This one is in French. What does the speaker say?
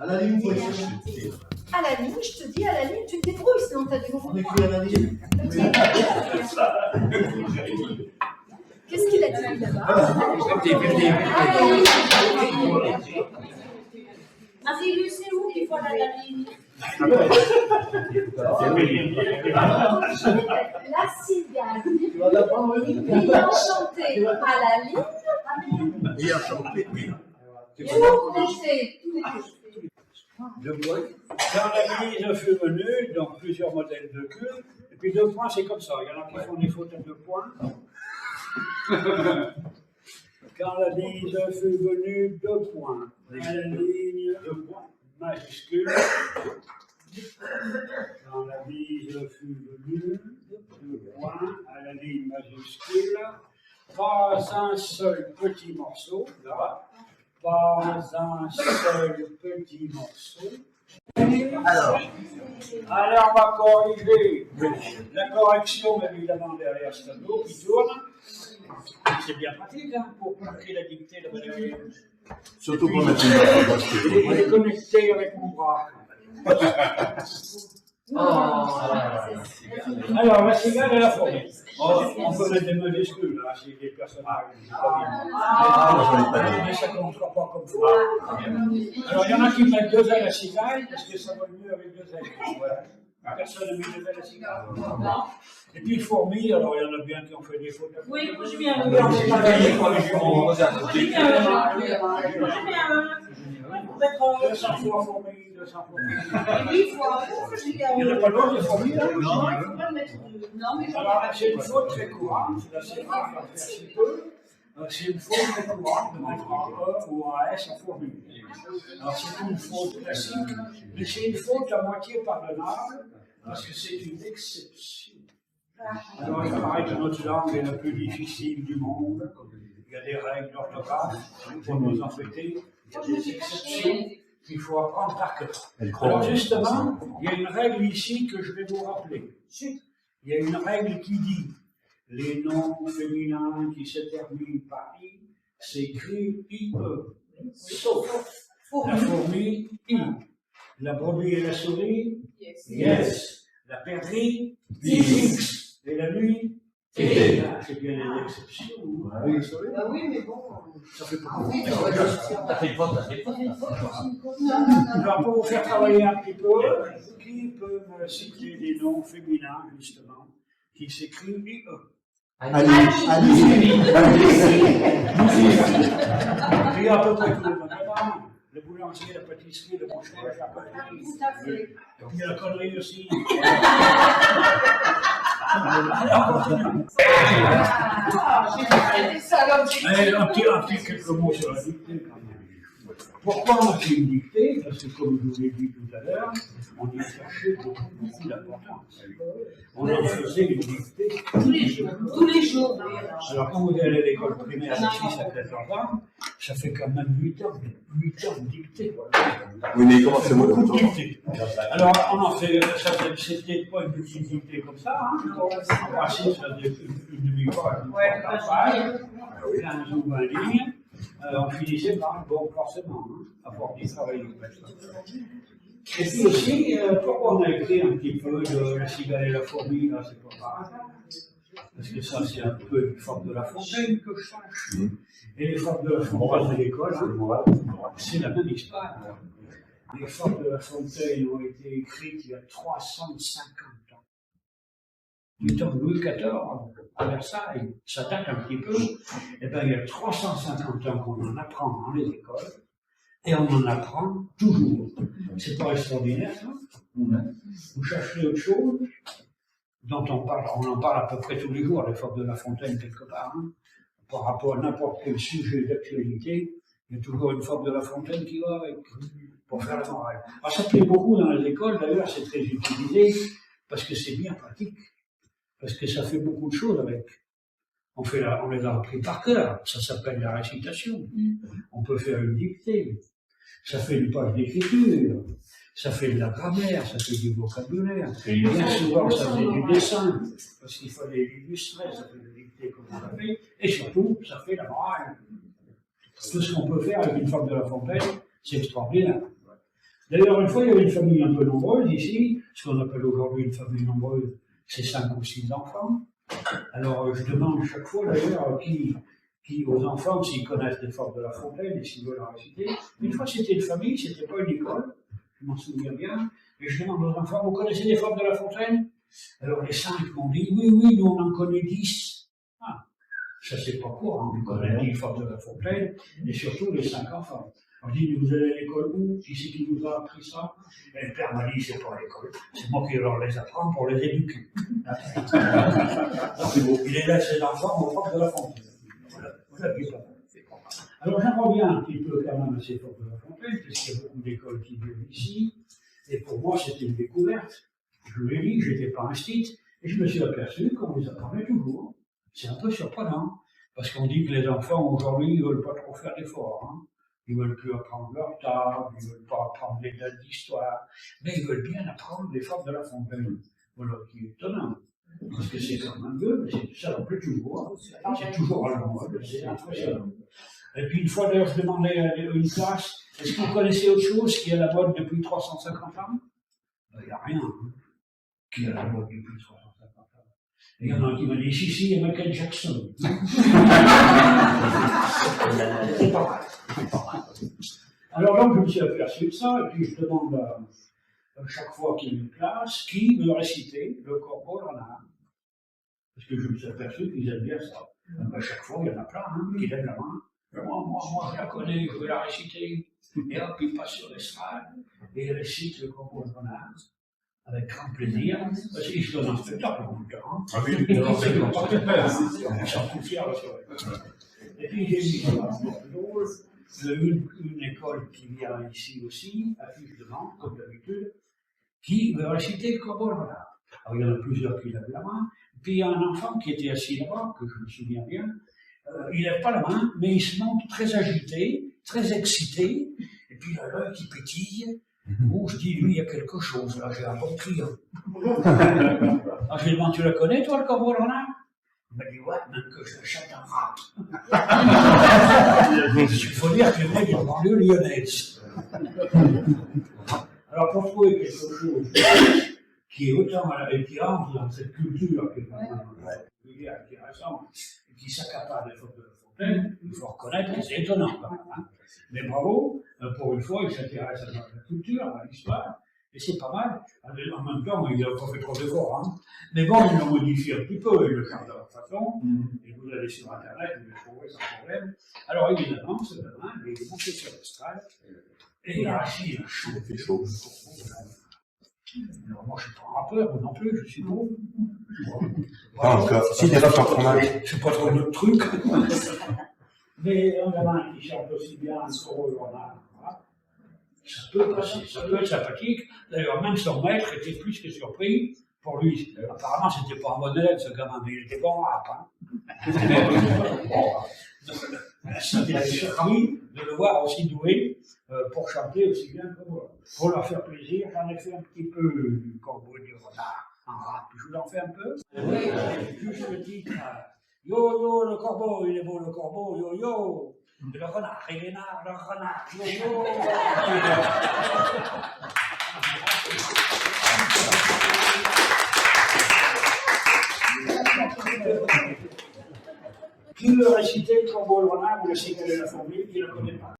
À la ligne, il faut essayer. À la ligne, je te dis, à la ligne, tu te débrouilles, sinon t'as du On écrit à la ligne. Qu'est-ce qu'il a dit là-bas? C'est où qu'il faut aller à la ligne? La cigale, ayant chanté à la ligne, Ayant chanté, oui. pour monter. Quand la mise fut venue, donc plusieurs modèles de queue, et puis 2 points, c'est comme ça. Il y en a qui font des fautes à 2 points. Quand la mise fut venue, 2 points. À la ligne, 2 points majuscules. Quand la mise fut venue, 2 points à la ligne majuscule. Pas un seul petit morceau, là. Pas un seul petit morceau. Alors, on va corriger. La correction, évidemment, derrière ce tableau qui tourne. C'est bien pratique hein, pour marquer la dictée de Valérie. Surtout pour mettre une base. Il est connecté avec mon bras. Alors, la cigale et la fourmi. On peut mettre des majuscules, là, si des personnages. Mais ça ne comptera pas comme ça. Alors, il y en a qui mettent 2 ailes à cigale, parce que ça va mieux avec 2 ailes. Voilà. Personne n'a mis 2 ailes à cigale. Et puis, fourmi, alors il y en a bien qui ont fait des fautes. Oui, moi j'ai mis un Deux 200 fois fourmi, 200 fois fourmi. Oui, il faut un mot, Il n'y en a pas d'autres de fourmi, là? non, il ne faut pas le mettre deux. Non, mais Alors, c'est une faute très courante, là, c'est rare à faire si peu. C'est une faute très courante de mettre un E ou un S en fourmi. Alors, c'est une faute classique, mais c'est une faute à moitié pardonnable, parce que c'est une exception. Alors, il paraît que notre langue est la plus difficile du monde. Il y a des règles d'orthographe pour nous embêter. Il y a des exceptions qu'il faut apprendre par cœur. Alors, justement, il y a une règle ici que je vais vous rappeler. Il y a une règle qui dit les noms féminins qui se terminent par I s'écrivent IE. Sauf la fourmi, I. La brebis et la souris, yes. La perdrix, X. Et la nuit, T. C'est bien les exceptions. Ah oui, mais bon. Ça fait pas Oui, T'as fait une faute, t'as fait une faute. Alors, pour vous faire travailler un petit peu, qui peut me citer des noms féminins, justement, qui s'écrivent IE? Allez. Il y a à peu près tous les magasins. Le boulanger, la pâtisserie, le boucher, la charcuterie. Tout à fait. Il y a la connerie aussi. Allez, un petit quelques mots sur la dictée quand même. Pourquoi on a fait une dictée? Parce que comme je vous l'ai dit tout à l'heure, on y cherchait beaucoup d'importance. On en faisait une dictée Tous les jours. Tous les jours. Alors quand vous allez à l'école primaire de 6 à 14 ans, ça fait quand même 8 ans de dictée. Oui, mais comment c'est moi Beaucoup de dictées. Alors on en fait, c'était pas une petite dictée comme ça, hein. En principe, ça faisait une demi-page, une page, 15 ou 20 lignes. On finissait par bon, forcément, hein, à force d'y travailler. Et puis aussi, pourquoi on a écrit un petit peu de la cigale et la fourmi, là, c'est pas par hasard. Parce que ça, c'est un peu une forme de La Fontaine que je sache. Et les formes de La Fontaine de l'école, hein, c'est la même histoire. Les formes de La Fontaine ont été écrites il y a 350 ans. Du temps de Louis XIV, à Versailles, ça date un petit peu. Et bien, il y a 350 ans qu'on en apprend dans les écoles, et on en apprend toujours. C'est pas extraordinaire, ça? Vous cherchez autre chose dont on en parle à peu près tous les jours, les formes de La Fontaine, quelque part, hein. Par rapport à n'importe quel sujet d'actualité, il y a toujours une forme de La Fontaine qui va avec, pour faire la morale. Alors, ça plaît beaucoup dans les écoles, d'ailleurs, c'est très utilisé, parce que c'est bien pratique. Parce que ça fait beaucoup de choses avec. On les a appris par cœur. Ça s'appelle la récitation. On peut faire une dictée. Ça fait une page d'écriture. Ça fait de la grammaire. Ça fait du vocabulaire. Bien souvent, ça fait du dessin. Parce qu'il fallait l'illustrer. Ça fait une dictée comme on l'a fait. Et surtout, ça fait la morale. Tout ce qu'on peut faire avec une forme de La Fontaine, c'est extraordinaire. D'ailleurs, une fois, il y avait une famille un peu nombreuse ici, ce qu'on appelle aujourd'hui une famille nombreuse, c'est 5 ou 6 enfants. Alors, je demande chaque fois, d'ailleurs, qui aux enfants, s'ils connaissent les formes de La Fontaine et s'ils veulent la réciter. Une fois, c'était une famille, c'était pas une école, je m'en souviens bien, et je demande aux enfants, vous connaissez les formes de La Fontaine? Alors, les 5 m'ont dit, oui, nous, on en connaît 10. Ah, ça, c'est pas courant, on connaît 10 formes de La Fontaine, et surtout les 5 enfants. On dit, vous allez à l'école où? Qui c'est qui vous a appris ça? Et le père m'a dit, c'est pas l'école, c'est moi qui leur les apprends pour les éduquer. Il élève ses enfants aux formes de La Fontaine. Voilà qui est pas mal. Alors j'en reviens un petit peu quand même à ces formes de La Fontaine, puisqu'il y a beaucoup d'écoles qui viennent ici, et pour moi c'était une découverte. Je vous l'ai dit, je n'étais pas instite, et je me suis aperçu qu'on les apprenait toujours. C'est un peu surprenant, parce qu'on dit que les enfants aujourd'hui ne veulent pas trop faire d'efforts. Hein. Ils ne veulent plus apprendre leur table, ils ne veulent pas apprendre les dates d'histoire, mais ils veulent bien apprendre les formes de La Fontaine. Voilà, qui est étonnant. Parce que c'est quand même vieux, mais ça leur plaît toujours. C'est toujours à la mode, c'est impressionnant. Et puis une fois d'ailleurs, je demandais à une classe, est-ce que vous connaissez autre chose qui est à la mode depuis 350 ans? Il n'y a rien qui est à la mode depuis 350 ans. Et il y en a un qui m'a dit, si, il y a Michael Jackson. C'est pas mal. Alors donc je me suis aperçu de ça, et puis je demande chaque fois qu'il y a une classe, qui me récitait le Corbeau Renard. Parce que je me suis aperçu qu'ils aiment bien ça. À chaque fois, il y en a plein qui lèvent la main. Moi, je la connais, je veux la réciter. Et hop, il passe sur l'estrade et il récite le Corbeau Renard avec grand plaisir. Parce qu'il se donne un spectacle en même temps. Ah oui, c'est pas de peur. On s'en fout fier, et puis j'ai mis ça drôle. Une école qui vient ici aussi, affiche devant, comme d'habitude, qui veut réciter le Corbeau Renard. Alors il y en a plusieurs qui lèvent la main, puis il y a un enfant qui était assis là-bas, que je me souviens bien, il lève pas la main, mais il se montre très agité, très excité, et puis il a l'œil qui pétille. Oh, je dis, lui, il y a quelque chose, là, j'ai un bon client. Alors je lui demande, tu la connais, toi, le Corbeau Renard? Il m'a dit, ouais, même que je la chante en rap. Il faut dire que le mec est en banlieue lyonnaise. Alors, pour trouver quelque chose qui est autant qui entre dans cette culture qui est vraiment intéressante, et qui s'accapare des fautes de La Fontaine, il faut reconnaître que c'est étonnant quand même. Hein. Mais bravo, pour une fois, il s'intéresse à la culture, à l'histoire, et c'est pas mal. En même temps, il n'a pas fait trop d'efforts. Hein. Mais bon, ils l'ont modifié un petit peu, ils le font de leur façon, et vous allez sur Internet, vous le trouverez sans problème. Alors évidemment, ce demain, il est monté sur l'estrade, et il a assis un chaud. Il fait chaud. Alors moi, je ne suis pas un rappeur, vous non plus, je suis pauvre. Pas encore. Si, des fois, par fromage. Je sais pas trop notre truc. Mais un gamin qui chante aussi bien un Corbeau Renard, voilà. Ça peut passer, ça peut être sympathique. D'ailleurs, même son maître était plus que surpris. Pour lui, apparemment, c'était pas un bon élève, ce gamin, mais il était bon en rap. Hein. C'était surpris de le voir aussi doué pour chanter aussi bien que moi. Pour leur faire plaisir, j'en ai fait un petit peu du Corbeau du Renard en rap. Je vous en fais un peu. Oui, juste le titre. Yo yo, le corbeau, il est beau le corbeau, yo yo. Le renard, il est nard, le renard, yo yo. Qui veut réciter le Corbeau le Renard, vous le savez quelle est la formule, qui ne la connaît pas.